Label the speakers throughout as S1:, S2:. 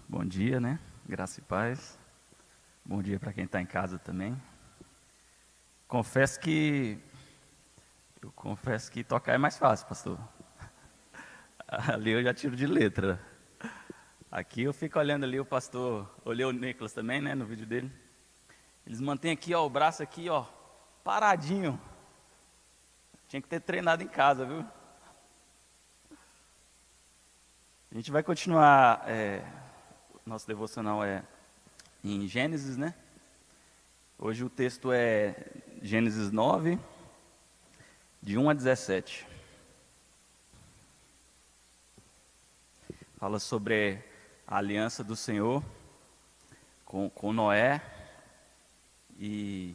S1: Bom dia, né? Graça e paz. Bom dia para quem está em casa também. Eu confesso que tocar é mais fácil, pastor. Ali eu já tiro de letra. Aqui eu fico olhando ali o pastor, olhei o Nicolas também, né, no vídeo dele. Eles mantêm aqui, ó, o braço aqui, ó, paradinho. Tinha que ter treinado em casa, viu? A gente vai continuar, nosso devocional é em Gênesis, né? Hoje o texto é Gênesis 9, de 1 a 17. Fala sobre a aliança do Senhor com Noé e,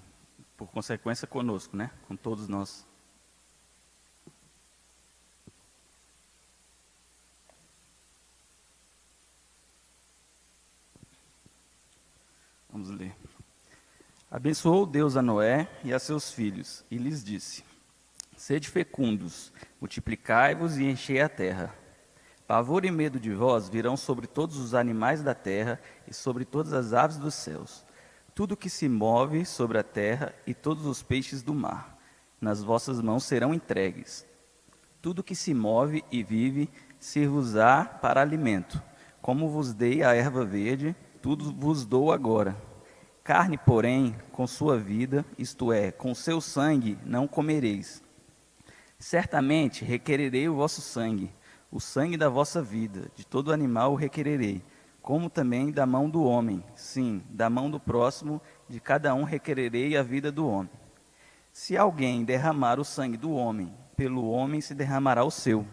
S1: por consequência, conosco, né? Com todos nós. Vamos ler. Abençoou Deus a Noé e a seus filhos, e lhes disse: Sede fecundos, multiplicai-vos e enchei a terra. Pavor e medo de vós virão sobre todos os animais da terra e sobre todas as aves dos céus, tudo que se move sobre a terra e todos os peixes do mar. Nas vossas mãos serão entregues. Tudo que se move e vive ser-vos-á para alimento. Como vos dei a erva verde, tudo vos dou agora. Carne, porém, com sua vida, isto é, com seu sangue, não comereis. Certamente requererei o vosso sangue, o sangue da vossa vida, de todo animal o requererei, como também da mão do homem, sim, da mão do próximo, de cada um requererei a vida do homem. Se alguém derramar o sangue do homem, pelo homem se derramará o seu.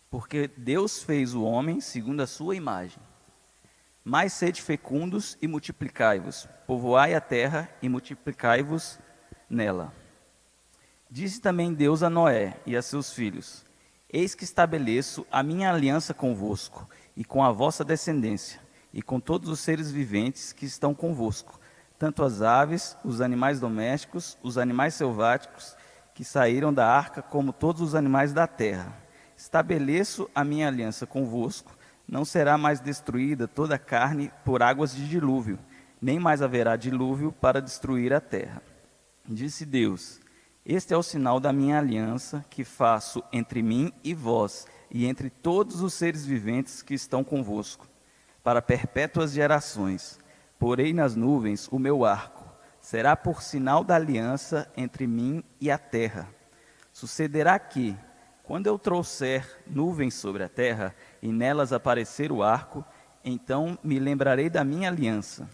S1: Porque Deus fez o homem segundo a sua imagem. Mas sede fecundos e multiplicai-vos, povoai a terra e multiplicai-vos nela. Disse também Deus a Noé e a seus filhos: Eis que estabeleço a minha aliança convosco e com a vossa descendência, e com todos os seres viventes que estão convosco, tanto as aves, os animais domésticos, os animais selváticos que saíram da arca, como todos os animais da terra. Estabeleço a minha aliança convosco. Não será mais destruída toda a carne por águas de dilúvio, nem mais haverá dilúvio para destruir a terra. Disse Deus: Este é o sinal da minha aliança que faço entre mim e vós, e entre todos os seres viventes que estão convosco, para perpétuas gerações. Porei nas nuvens o meu arco, será por sinal da aliança entre mim e a terra. Sucederá que, quando eu trouxer nuvens sobre a terra, e nelas aparecer o arco, então me lembrarei da minha aliança,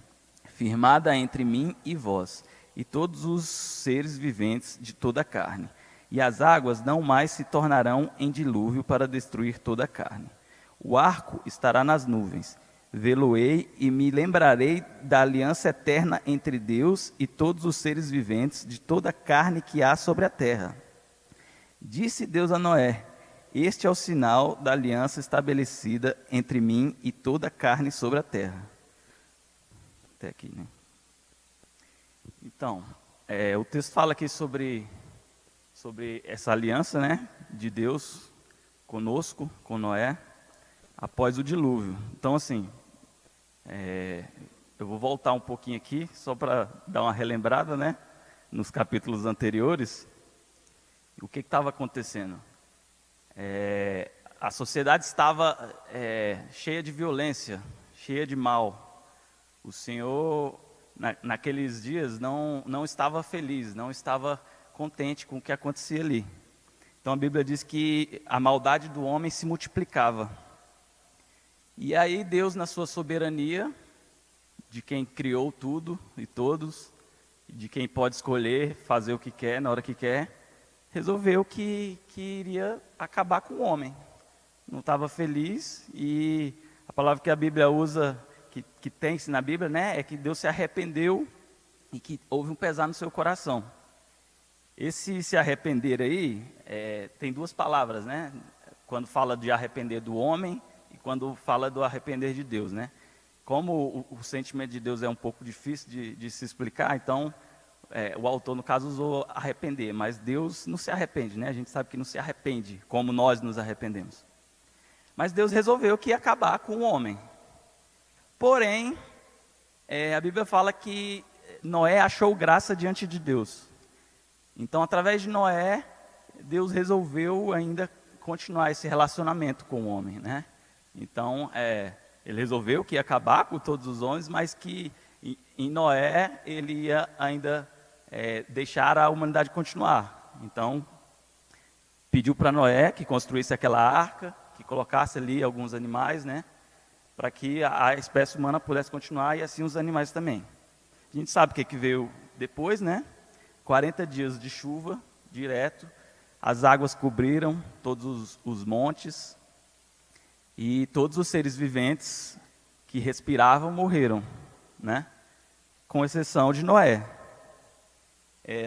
S1: firmada entre mim e vós, e todos os seres viventes de toda a carne. E as águas não mais se tornarão em dilúvio para destruir toda a carne. O arco estará nas nuvens, vê-lo-ei e me lembrarei da aliança eterna entre Deus e todos os seres viventes de toda a carne que há sobre a terra. Disse Deus a Noé: Este é o sinal da aliança estabelecida entre mim e toda a carne sobre a terra. Até aqui, né? Então, o texto fala aqui sobre essa aliança, né, de Deus conosco, com Noé, após o dilúvio. Então, assim, eu vou voltar um pouquinho aqui, só para dar uma relembrada, né, nos capítulos anteriores, o que estava acontecendo. A sociedade estava cheia de violência, cheia de mal. O Senhor, naqueles dias, não estava feliz, não estava contente com o que acontecia ali. Então a Bíblia diz que a maldade do homem se multiplicava. E aí Deus, na sua soberania, de quem criou tudo e todos, de quem pode escolher fazer o que quer, na hora que quer, resolveu que iria acabar com o homem. Não estava feliz, e a palavra que a Bíblia usa, que tem-se na Bíblia, né, é que Deus se arrependeu e que houve um pesar no seu coração. Esse se arrepender aí, tem duas palavras, né, quando fala de arrepender do homem e quando fala do arrepender de Deus, né. Como o sentimento de Deus é um pouco difícil de se explicar, então o autor, no caso, usou arrepender, mas Deus não se arrepende, né? A gente sabe que não se arrepende como nós nos arrependemos. Mas Deus resolveu que ia acabar com o homem. Porém, a Bíblia fala que Noé achou graça diante de Deus. Então, através de Noé, Deus resolveu ainda continuar esse relacionamento com o homem, né? Então, ele resolveu que ia acabar com todos os homens, mas que em Noé ele ia ainda deixar a humanidade continuar. Então, pediu para Noé que construísse aquela arca, que colocasse ali alguns animais, né? Para que a espécie humana pudesse continuar e assim os animais também. A gente sabe o que veio depois, né? 40 dias de chuva direto, as águas cobriram todos os montes e todos os seres viventes que respiravam morreram, né? Com exceção de Noé.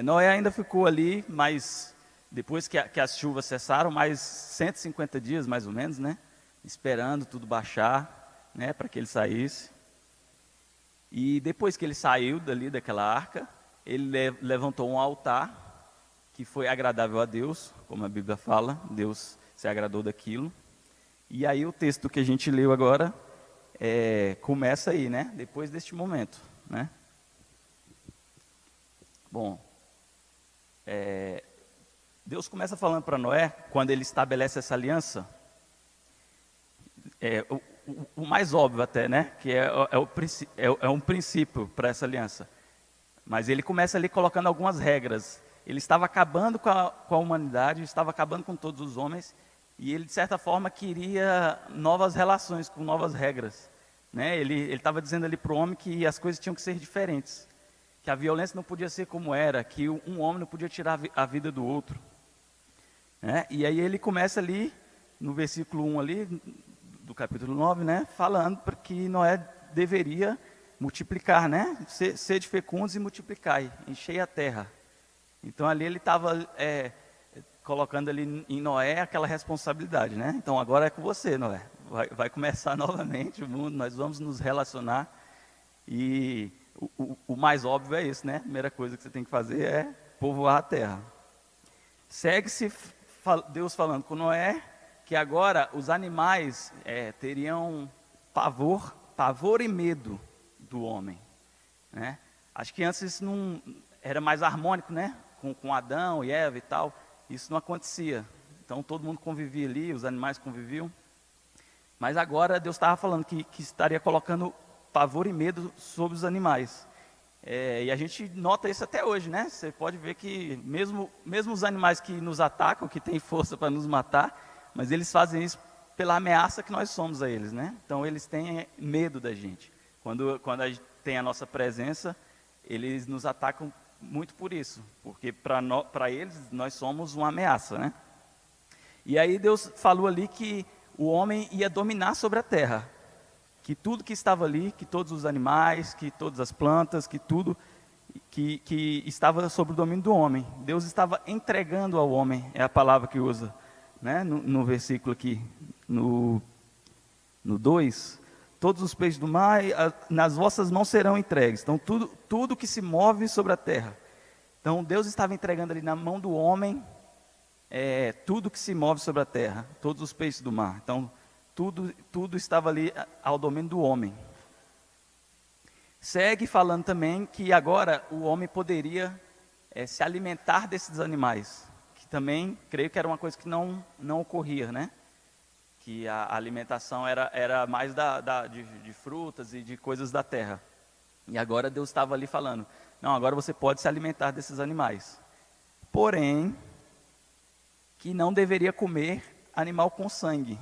S1: Noé ainda ficou ali, mas depois que as chuvas cessaram, mais 150 dias mais ou menos, né? Esperando tudo baixar, né? Para que ele saísse. E depois que ele saiu daquela arca, ele levantou um altar que foi agradável a Deus, como a Bíblia fala, Deus se agradou daquilo. E aí o texto que a gente leu agora começa aí, né? Depois deste momento, né? Bom, Deus começa falando para Noé, quando ele estabelece essa aliança, o mais óbvio até, né? Que é um princípio para essa aliança. Mas ele começa ali colocando algumas regras. Ele estava acabando com a humanidade, estava acabando com todos os homens, e ele, de certa forma, queria novas relações com novas regras, né? Ele estava dizendo ali para o homem que as coisas tinham que ser diferentes, que a violência não podia ser como era, que um homem não podia tirar a vida do outro, né? E aí ele começa ali, no versículo 1 ali, do capítulo 9, né? Falando que Noé deveria multiplicar, né? Sede fecundos e multiplicai, enchei a terra. Então ali ele estava colocando ali em Noé aquela responsabilidade, né? Então agora é com você, Noé. Vai começar novamente o mundo, nós vamos nos relacionar. E o mais óbvio é isso, né? A primeira coisa que você tem que fazer é povoar a terra. Segue-se Deus falando com Noé que agora os animais teriam pavor e medo do homem, né? Acho que antes isso não era mais harmônico, né? Com Adão e Eva e tal, isso não acontecia. Então todo mundo convivia ali, os animais conviviam. Mas agora Deus estava falando que estaria colocando pavor e medo sobre os animais. E a gente nota isso até hoje, né? Você pode ver que mesmo os animais que nos atacam, que têm força para nos matar, mas eles fazem isso pela ameaça que nós somos a eles, né? Então eles têm medo da gente. Quando a gente tem a nossa presença, eles nos atacam muito por isso, porque para eles nós somos uma ameaça, né? E aí Deus falou ali que o homem ia dominar sobre a terra, que tudo que estava ali, que todos os animais, que todas as plantas, que tudo que estava sob o domínio do homem. Deus estava entregando ao homem, é a palavra que usa, né? No versículo aqui, no 2, todos os peixes do mar nas vossas mãos serão entregues. Então tudo que se move sobre a terra. Então Deus estava entregando ali na mão do homem tudo que se move sobre a terra, todos os peixes do mar. Então tudo estava ali ao domínio do homem. Segue falando também que agora o homem poderia se alimentar desses animais, que também creio que era uma coisa que não ocorria, né? Que a alimentação era mais de frutas e de coisas da terra. E agora Deus estava ali falando, não, agora você pode se alimentar desses animais. Porém, que não deveria comer animal com sangue.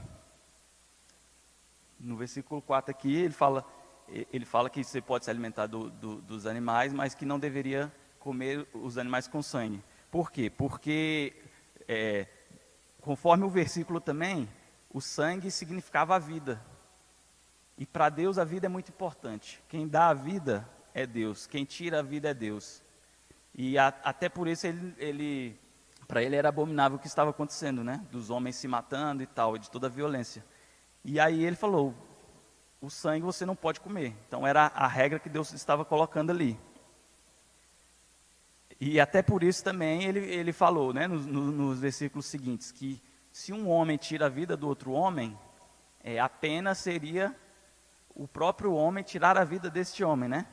S1: No versículo 4 aqui, ele fala que você pode se alimentar dos animais, mas que não deveria comer os animais com sangue. Por quê? Porque, conforme o versículo também, o sangue significava a vida. E para Deus a vida é muito importante. Quem dá a vida é Deus, quem tira a vida é Deus. E até por isso para ele era abominável o que estava acontecendo, né? Dos homens se matando e tal, de toda a violência. E aí ele falou, o sangue você não pode comer. Então era a regra que Deus estava colocando ali. E até por isso também ele falou, né, nos versículos seguintes, que se um homem tira a vida do outro homem, a pena seria o próprio homem, tirar a vida deste homem, né?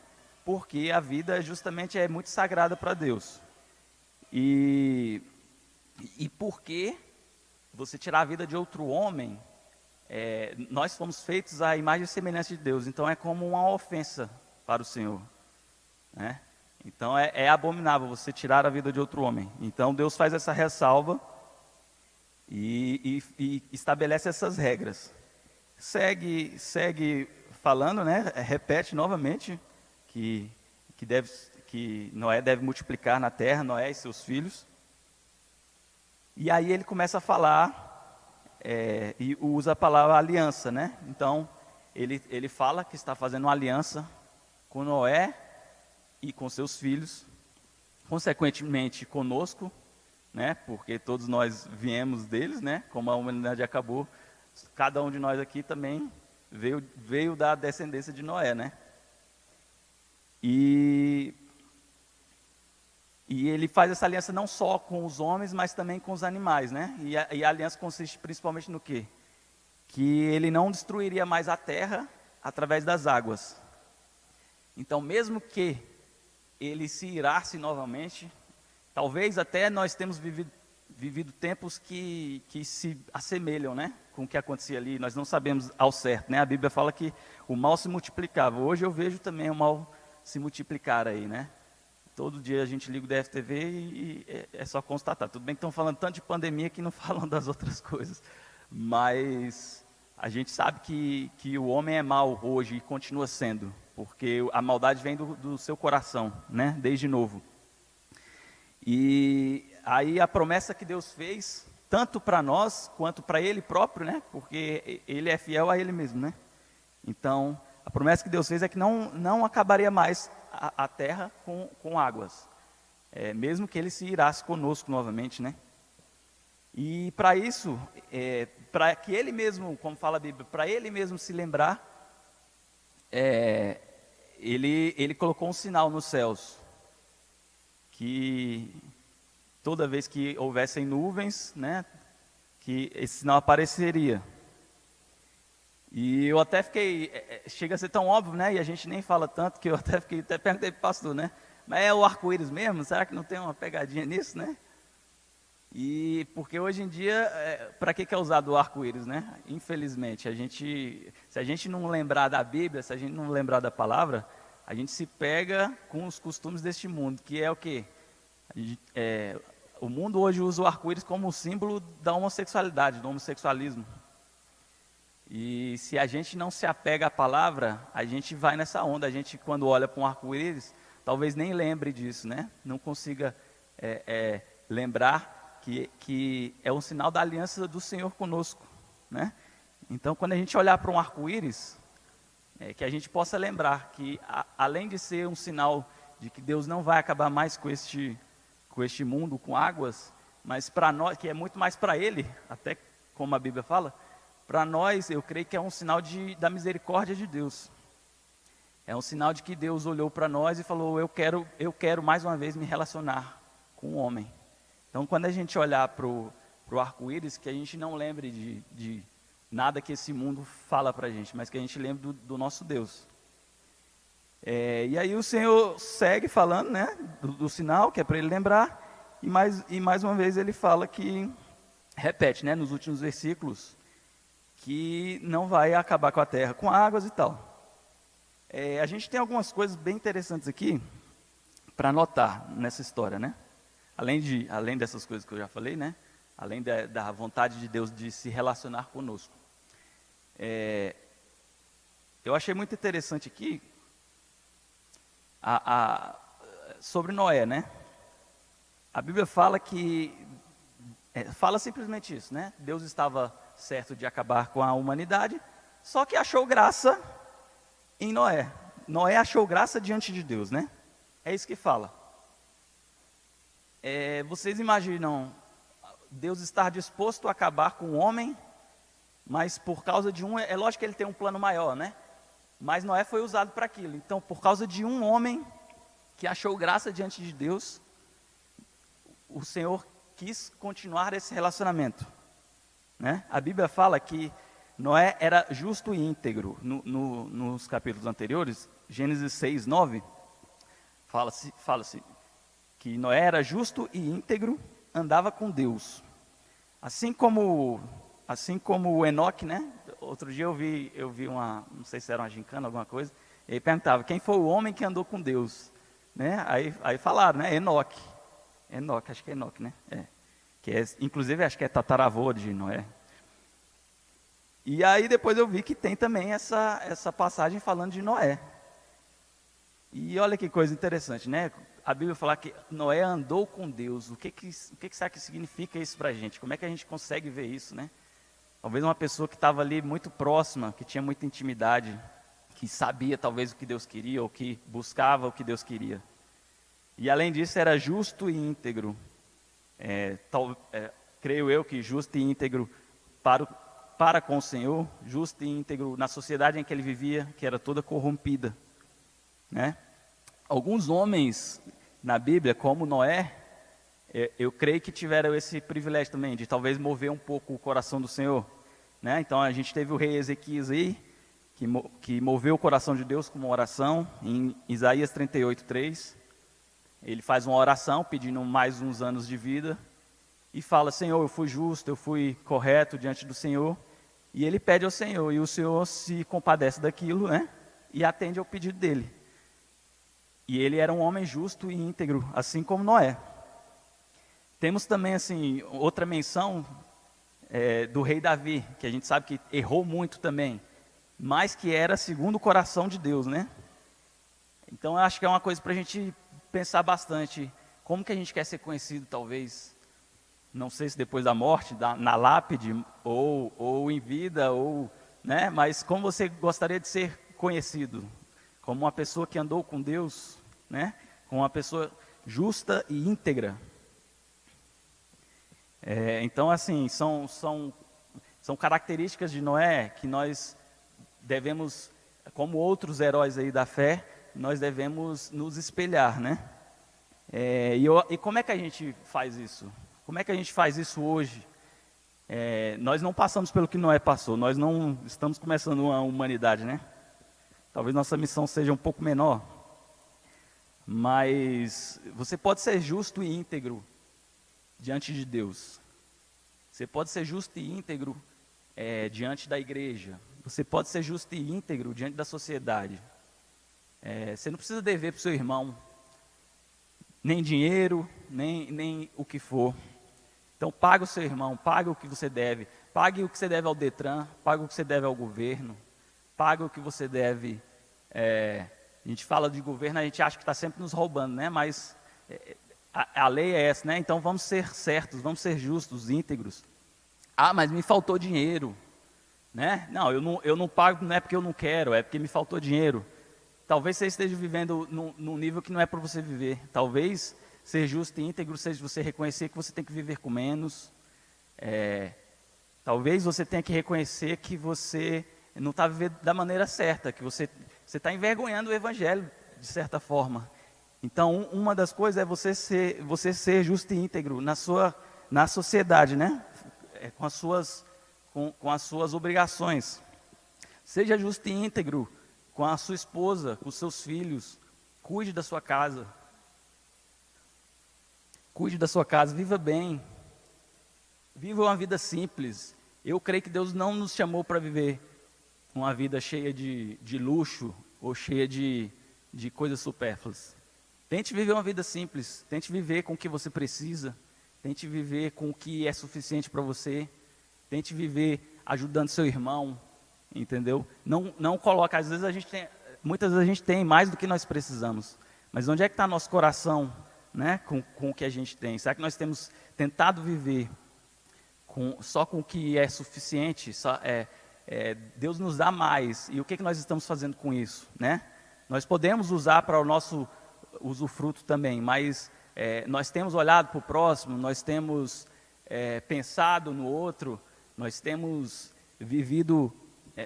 S1: Porque a vida justamente é muito sagrada para Deus. E porque você tirar a vida de outro homem, nós fomos feitos à imagem e semelhança de Deus, então é como uma ofensa para o Senhor, né? Então é abominável você tirar a vida de outro homem. Então Deus faz essa ressalva e estabelece essas regras. Segue falando, né? Repete novamente que Noé deve multiplicar na terra, Noé e seus filhos. E aí ele começa a falar e usa a palavra aliança, né? Então ele fala que está fazendo uma aliança com Noé e com seus filhos, consequentemente conosco, né? Porque todos nós viemos deles, né? Como a humanidade acabou, cada um de nós aqui também veio da descendência de Noé, né? E ele faz essa aliança não só com os homens, mas também com os animais, né? E a aliança consiste principalmente no quê? Que ele não destruiria mais a terra através das águas. Então, mesmo que ele se irasse novamente, talvez até nós temos vivido tempos que se assemelham, né, com o que acontecia ali. Nós não sabemos ao certo, né? A Bíblia fala que o mal se multiplicava. Hoje eu vejo também o mal se multiplicar aí, né? Todo dia a gente liga o DFTV e é só constatar. Tudo bem que estão falando tanto de pandemia que não falam das outras coisas. Mas a gente sabe que o homem é mau hoje e continua sendo. Porque a maldade vem do seu coração, né? Desde novo. E aí a promessa que Deus fez, tanto para nós quanto para Ele próprio, né? Porque Ele é fiel a Ele mesmo, né? Então, a promessa que Deus fez é que não acabaria mais a terra com águas, mesmo que Ele se irasse conosco novamente, né? E para isso, para que Ele mesmo, como fala a Bíblia, para Ele mesmo se lembrar, ele colocou um sinal nos céus, que toda vez que houvessem nuvens, né, que esse sinal apareceria. E eu até fiquei, chega a ser tão óbvio, né, e a gente nem fala tanto, que eu até perguntei para o pastor, né, mas é o arco-íris mesmo? Será que não tem uma pegadinha nisso, né? E porque hoje em dia, para que é usado o arco-íris, né? Infelizmente, se a gente não lembrar da Bíblia, se a gente não lembrar da palavra, a gente se pega com os costumes deste mundo, que é o quê? O mundo hoje usa o arco-íris como símbolo da homossexualidade, do homossexualismo. E se a gente não se apega à palavra, a gente vai nessa onda. A gente, quando olha para um arco-íris, talvez nem lembre disso, né? Não consiga lembrar que é um sinal da aliança do Senhor conosco, né? Então, quando a gente olhar para um arco-íris, que a gente possa lembrar que, além de ser um sinal de que Deus não vai acabar mais com este mundo, com águas, mas para nós, que é muito mais para Ele, até como a Bíblia fala, para nós, eu creio que é um sinal da misericórdia de Deus. É um sinal de que Deus olhou para nós e falou, eu quero mais uma vez me relacionar com o homem. Então, quando a gente olhar para o arco-íris, que a gente não lembre de nada que esse mundo fala para a gente, mas que a gente lembre do nosso Deus. E aí o Senhor segue falando, né, do sinal, que é para ele lembrar, e mais uma vez ele fala que, repete, né, nos últimos versículos, que não vai acabar com a terra, com águas e tal. A gente tem algumas coisas bem interessantes aqui para notar nessa história, né? Além dessas coisas que eu já falei, né? Além da vontade de Deus de se relacionar conosco. Eu achei muito interessante aqui sobre Noé, né? A Bíblia fala fala simplesmente isso, né? Deus estava certo de acabar com a humanidade, só que achou graça em Noé. Noé achou graça diante de Deus, né? É isso que fala. Vocês imaginam Deus estar disposto a acabar com o homem, mas por causa de é lógico que ele tem um plano maior, né? Mas Noé foi usado para aquilo. Então, por causa de um homem que achou graça diante de Deus, o Senhor quis continuar esse relacionamento, né? A Bíblia fala que Noé era justo e íntegro. Nos capítulos anteriores, Gênesis 6, 9, fala-se que Noé era justo e íntegro, andava com Deus. Assim como o Enoque, né? Outro dia eu vi não sei se era uma gincana, alguma coisa, e ele perguntava, quem foi o homem que andou com Deus? Né? Aí falaram, né? Enoque, acho que é Enoque, né? Inclusive, acho que é tataravô de Noé. E aí depois eu vi que tem também essa passagem falando de Noé. E olha que coisa interessante, né? A Bíblia fala que Noé andou com Deus. O que será que significa isso para a gente? Como é que a gente consegue ver isso, né? Talvez uma pessoa que estava ali muito próxima, que tinha muita intimidade, que sabia talvez o que Deus queria, ou que buscava o que Deus queria. E além disso era justo e íntegro. Creio eu que justo e íntegro para com o Senhor, justo e íntegro na sociedade em que ele vivia, que era toda corrompida, né? Alguns homens na Bíblia, como Noé, eu creio que tiveram esse privilégio também, de talvez mover um pouco o coração do Senhor, né? Então a gente teve o rei Ezequias aí, que moveu o coração de Deus com uma oração, em Isaías 38:3, ele faz uma oração pedindo mais uns anos de vida, e fala, Senhor, eu fui justo, eu fui correto diante do Senhor, e ele pede ao Senhor, e o Senhor se compadece daquilo, né? E atende ao pedido dele. E ele era um homem justo e íntegro, assim como Noé. Temos também, assim, outra menção do rei Davi, que a gente sabe que errou muito também, mas que era segundo o coração de Deus, né? Então, eu acho que é uma coisa para a gente pensar bastante, como que a gente quer ser conhecido, talvez, não sei se depois da morte, na lápide, ou em vida, né? Mas como você gostaria de ser conhecido? Como uma pessoa que andou com Deus, né? Como uma pessoa justa e íntegra. Então, assim, são características de Noé que nós devemos, como outros heróis aí da fé, nós devemos nos espelhar, né? E como é que a gente faz isso? Como é que a gente faz isso hoje? Nós não passamos pelo que Noé passou, nós não estamos começando uma humanidade, né? Talvez nossa missão seja um pouco menor, mas você pode ser justo e íntegro diante de Deus. Você pode ser justo e íntegro diante da igreja. Você pode ser justo e íntegro diante da sociedade. Você não precisa dever para o seu irmão, nem dinheiro, nem o que for. Então pague o seu irmão, pague o que você deve. Pague o que você deve ao Detran, pague o que você deve ao governo. Paga o que você deve. A gente fala de governo, a gente acha que está sempre nos roubando, né? Mas a lei é essa, né? Então vamos ser certos, vamos ser justos, íntegros. Ah, mas me faltou dinheiro, né? Não, eu não pago, não é porque eu não quero, é porque me faltou dinheiro. Talvez você esteja vivendo num nível que não é para você viver. Talvez ser justo e íntegro seja você reconhecer que você tem que viver com menos. Talvez você tenha que reconhecer que você não está vivendo da maneira certa, que você está envergonhando o Evangelho, de certa forma. Então, uma das coisas é você ser justo e íntegro na sociedade, né? Com as suas obrigações. Seja justo e íntegro com a sua esposa, com os seus filhos. Cuide da sua casa. Cuide da sua casa, viva bem. Viva uma vida simples. Eu creio que Deus não nos chamou para viver uma vida cheia de luxo ou cheia de coisas supérfluas. Tente viver uma vida simples, tente viver com o que você precisa, tente viver com o que é suficiente para você, tente viver ajudando seu irmão, entendeu? Não coloca, às vezes muitas vezes a gente tem mais do que nós precisamos, mas onde é que está nosso coração, né, com o que a gente tem? Será que nós temos tentado viver só com o que é suficiente? Deus nos dá mais, e o que nós estamos fazendo com isso, né? Nós podemos usar para o nosso usufruto também, mas nós temos olhado para o próximo, nós temos pensado no outro, nós temos vivido,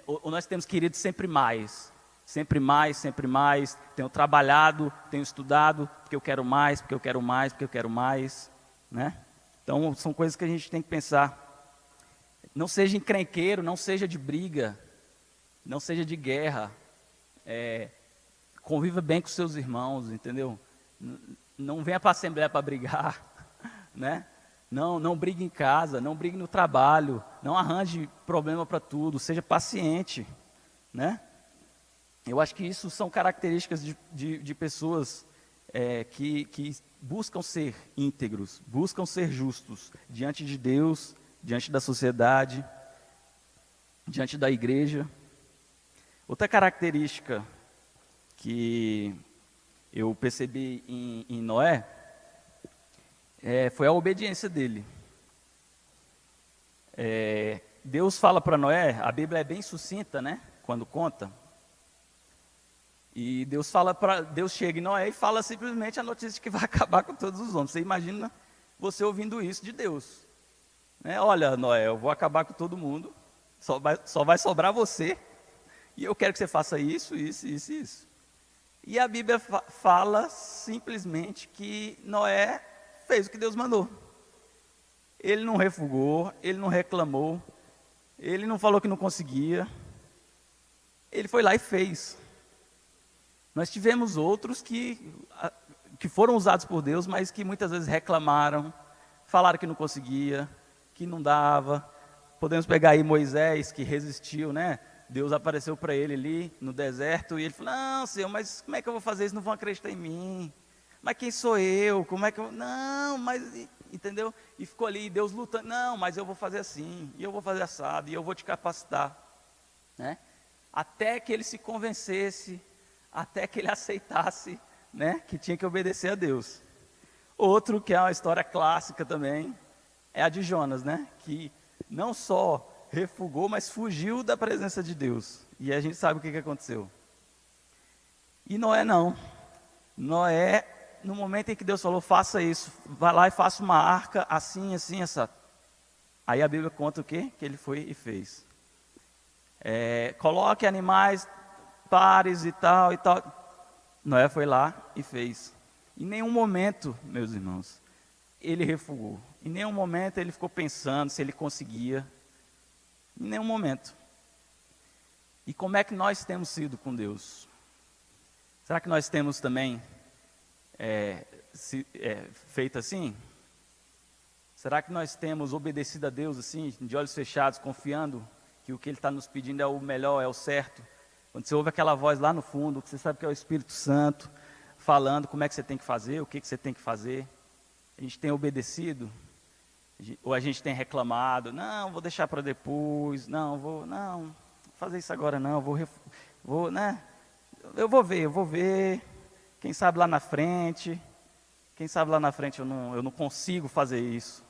S1: ou nós temos querido sempre mais, sempre mais, sempre mais. Tenho trabalhado, tenho estudado, porque eu quero mais, porque eu quero mais, porque eu quero mais, né? Então, são coisas que a gente tem que pensar. Não seja encrenqueiro, não seja de briga, não seja de guerra. Conviva bem com seus irmãos, entendeu? Não venha para a assembleia para brigar, né? Não brigue em casa, não brigue no trabalho, não arranje problema para tudo, seja paciente, né? Eu acho que isso são características de pessoas que buscam ser íntegros, buscam ser justos diante de Deus, diante da sociedade, diante da igreja. Outra característica que eu percebi em Noé foi a obediência dele. Deus fala para Noé, a Bíblia é bem sucinta, né? Quando conta. E Deus chega em Noé e fala simplesmente a notícia de que vai acabar com todos os homens. Você imagina você ouvindo isso de Deus, né? Olha, Noé, eu vou acabar com todo mundo, só vai sobrar você, e eu quero que você faça isso, isso, isso, isso. E a Bíblia fala simplesmente que Noé fez o que Deus mandou. Ele não refugou, ele não reclamou, ele não falou que não conseguia, ele foi lá e fez. Nós tivemos outros que foram usados por Deus, mas que muitas vezes reclamaram, falaram que não conseguia, que não dava. Podemos pegar aí Moisés, que resistiu, né? Deus apareceu para ele ali no deserto e ele falou, não, Senhor, mas como é que eu vou fazer isso? Não vão acreditar em mim. Mas quem sou eu? Como é que eu... Não, mas... Entendeu? E ficou ali, Deus lutando. Não, mas eu vou fazer assim, e eu vou fazer assado, e eu vou te capacitar. Né? Até que ele se convencesse, até que ele aceitasse, né, que tinha que obedecer a Deus. Outro, que é uma história clássica também, é a de Jonas, né? Que não só refugou, mas fugiu da presença de Deus. E a gente sabe o que aconteceu. E Noé não. Noé, no momento em que Deus falou, faça isso, vai lá e faça uma arca assim, assim, essa. Aí a Bíblia conta o quê? Que ele foi e fez. Coloque animais, pares e tal, e tal. Noé foi lá e fez. Em nenhum momento, meus irmãos, ele refugou. Em nenhum momento ele ficou pensando se ele conseguia. Em nenhum momento. E como é que nós temos sido com Deus? Será que nós temos também feito assim? Será que nós temos obedecido a Deus assim, de olhos fechados, confiando que o que Ele está nos pedindo é o melhor, é o certo? Quando você ouve aquela voz lá no fundo, que você sabe que é o Espírito Santo, falando como é que você tem que fazer, o que você tem que fazer, a gente tem obedecido? Ou a gente tem reclamado, não, vou deixar para depois, não fazer isso agora não, né? Eu vou ver, quem sabe lá na frente eu não consigo fazer isso.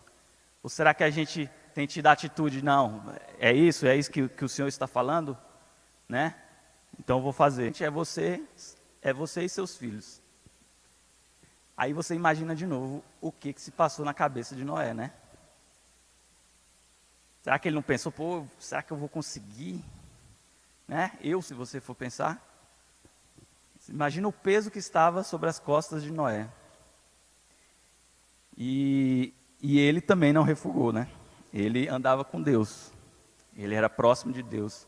S1: Ou será que a gente tem tido a atitude, não, é isso que o Senhor está falando, né? Então eu vou fazer. É você e seus filhos. Aí você imagina de novo o que se passou na cabeça de Noé, né? Será que ele não pensou, será que eu vou conseguir? Né? Se você for pensar, imagina o peso que estava sobre as costas de Noé. E ele também não refugou, né? Ele andava com Deus. Ele era próximo de Deus.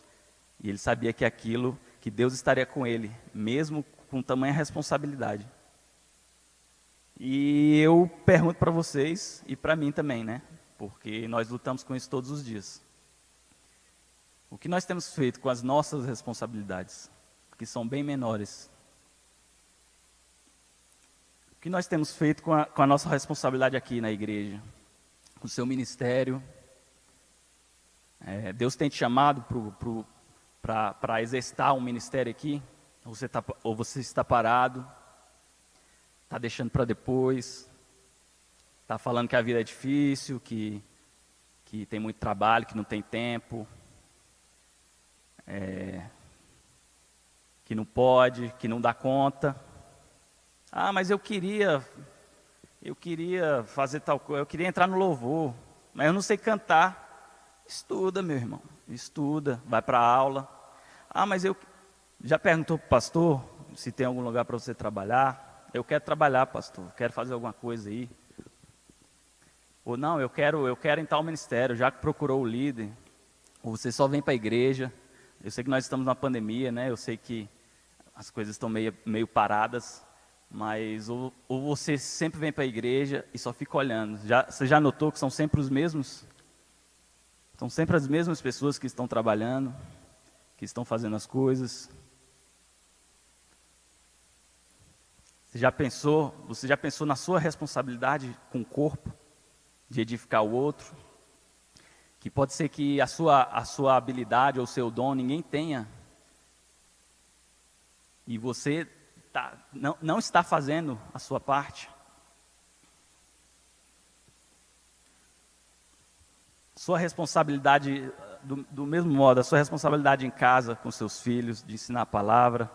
S1: E ele sabia que Deus estaria com ele, mesmo com tamanha responsabilidade. E eu pergunto para vocês, e para mim também, né? Porque nós lutamos com isso todos os dias. O que nós temos feito com as nossas responsabilidades, que são bem menores? O que nós temos feito com a nossa responsabilidade aqui na igreja? Com o seu ministério? Deus tem te chamado para exercitar um ministério aqui? Ou você está parado? Está deixando para depois? Está falando que a vida é difícil, que tem muito trabalho, que não tem tempo, que não pode, que não dá conta. Ah, mas eu queria fazer tal coisa, eu queria entrar no louvor, mas eu não sei cantar. Estuda, meu irmão, estuda, vai para a aula. Ah, mas já perguntou para o pastor se tem algum lugar para você trabalhar? Eu quero trabalhar, pastor, quero fazer alguma coisa aí. Ou não, eu quero entrar no ministério, já que procurou o líder. ou você só vem para a igreja. Eu sei que nós estamos numa pandemia, né? Eu sei que as coisas estão meio paradas, mas ou você sempre vem para a igreja e só fica olhando. Você já notou que são sempre os mesmos? São sempre as mesmas pessoas que estão trabalhando, que estão fazendo as coisas. Você já pensou na sua responsabilidade com o corpo, de edificar o outro? Que pode ser que a sua habilidade ou o seu dom ninguém tenha, e você não está fazendo a sua parte. Sua responsabilidade, do mesmo modo, a sua responsabilidade em casa, com seus filhos, de ensinar a palavra,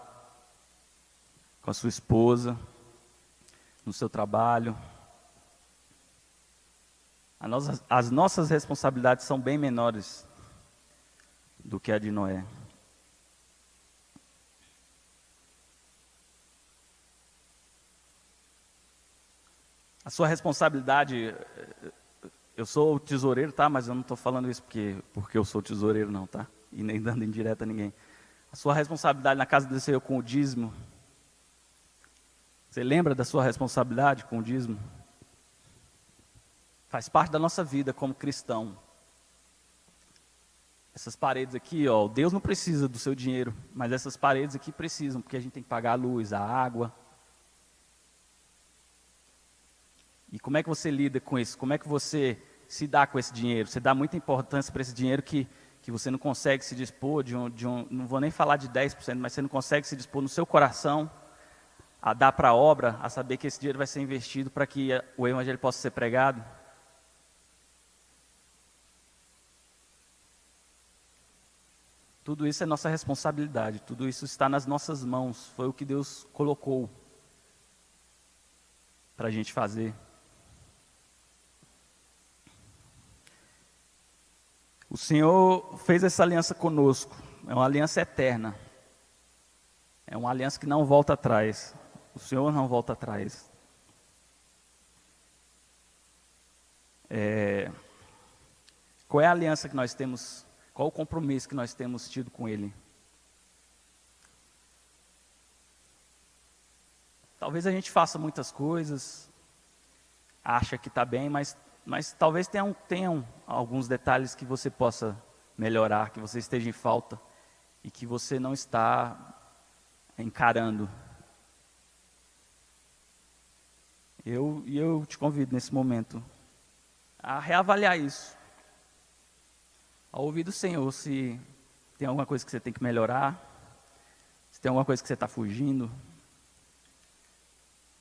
S1: com a sua esposa, no seu trabalho. As nossas responsabilidades são bem menores do que a de Noé. A sua responsabilidade, eu sou o tesoureiro, tá? Mas eu não estou falando isso porque eu sou tesoureiro, não, tá? E nem dando indireta a ninguém. A sua responsabilidade na casa do Senhor com o dízimo. Você lembra da sua responsabilidade com o dízimo? Faz parte da nossa vida como cristão. Essas paredes aqui, ó, Deus não precisa do seu dinheiro, mas essas paredes aqui precisam, porque a gente tem que pagar a luz, a água. E como é que você lida com isso? Como é que você se dá com esse dinheiro? Você dá muita importância para esse dinheiro que você não consegue se dispor não vou nem falar de 10%, mas você não consegue se dispor no seu coração a dar para a obra, a saber que esse dinheiro vai ser investido para que o evangelho possa ser pregado? Tudo isso é nossa responsabilidade, tudo isso está nas nossas mãos, foi o que Deus colocou para a gente fazer. O Senhor fez essa aliança conosco, é uma aliança eterna, é uma aliança que não volta atrás, o Senhor não volta atrás. Qual é a aliança que nós temos, qual o compromisso que nós temos tido com Ele? Talvez a gente faça muitas coisas, acha que está bem, mas talvez tenham alguns detalhes que você possa melhorar, que você esteja em falta e que você não está encarando. Eu te convido nesse momento a reavaliar isso, a ouvir do Senhor se tem alguma coisa que você tem que melhorar, se tem alguma coisa que você está fugindo,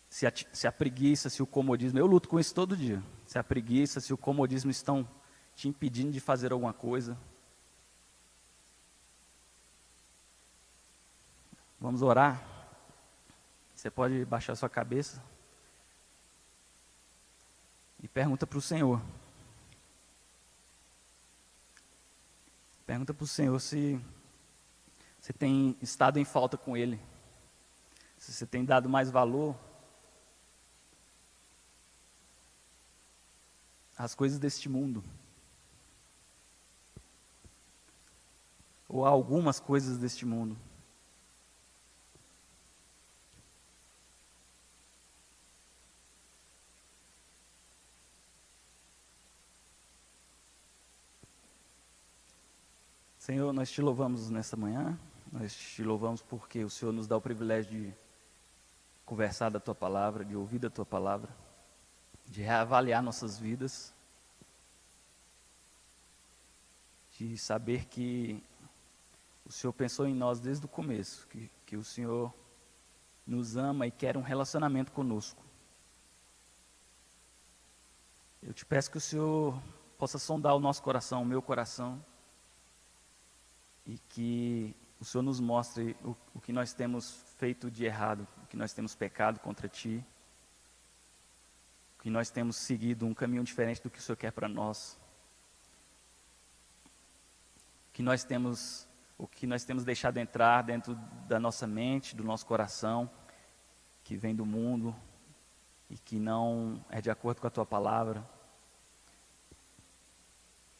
S1: se a preguiça, se o comodismo, eu luto com isso todo dia, se a preguiça, se o comodismo estão te impedindo de fazer alguma coisa. Vamos orar? Você pode baixar sua cabeça e pergunta para o Senhor. Pergunta para o Senhor se você tem estado em falta com Ele, se você tem dado mais valor às coisas deste mundo, ou a algumas coisas deste mundo. Senhor, nós te louvamos nessa manhã, nós te louvamos porque o Senhor nos dá o privilégio de conversar da Tua Palavra, de ouvir da Tua Palavra, de reavaliar nossas vidas, de saber que o Senhor pensou em nós desde o começo, que o Senhor nos ama e quer um relacionamento conosco. Eu te peço que o Senhor possa sondar o nosso coração, o meu coração, e que o Senhor nos mostre o que nós temos feito de errado, o que nós temos pecado contra Ti, o que nós temos seguido um caminho diferente do que o Senhor quer para nós, o que nós temos deixado entrar dentro da nossa mente, do nosso coração, que vem do mundo e que não é de acordo com a Tua Palavra,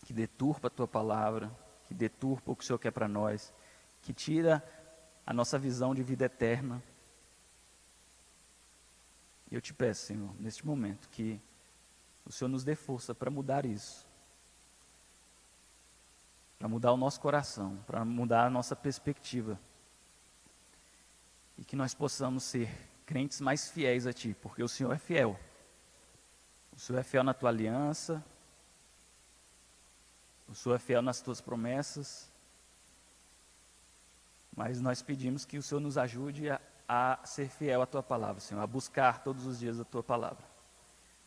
S1: que deturpa a Tua Palavra. que deturpa o que o Senhor quer para nós, que tira a nossa visão de vida eterna. E eu te peço, Senhor, neste momento, que o Senhor nos dê força para mudar isso, para mudar o nosso coração, para mudar a nossa perspectiva, e que nós possamos ser crentes mais fiéis a Ti, porque o Senhor é fiel. O Senhor é fiel na Tua aliança, o Senhor é fiel nas Tuas promessas, mas nós pedimos que o Senhor nos ajude a ser fiel à Tua palavra, Senhor, a buscar todos os dias a Tua palavra.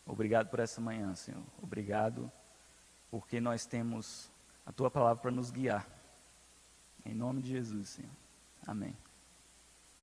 S1: Obrigado por essa manhã, Senhor. Obrigado porque nós temos a Tua palavra para nos guiar. Em nome de Jesus, Senhor. Amém.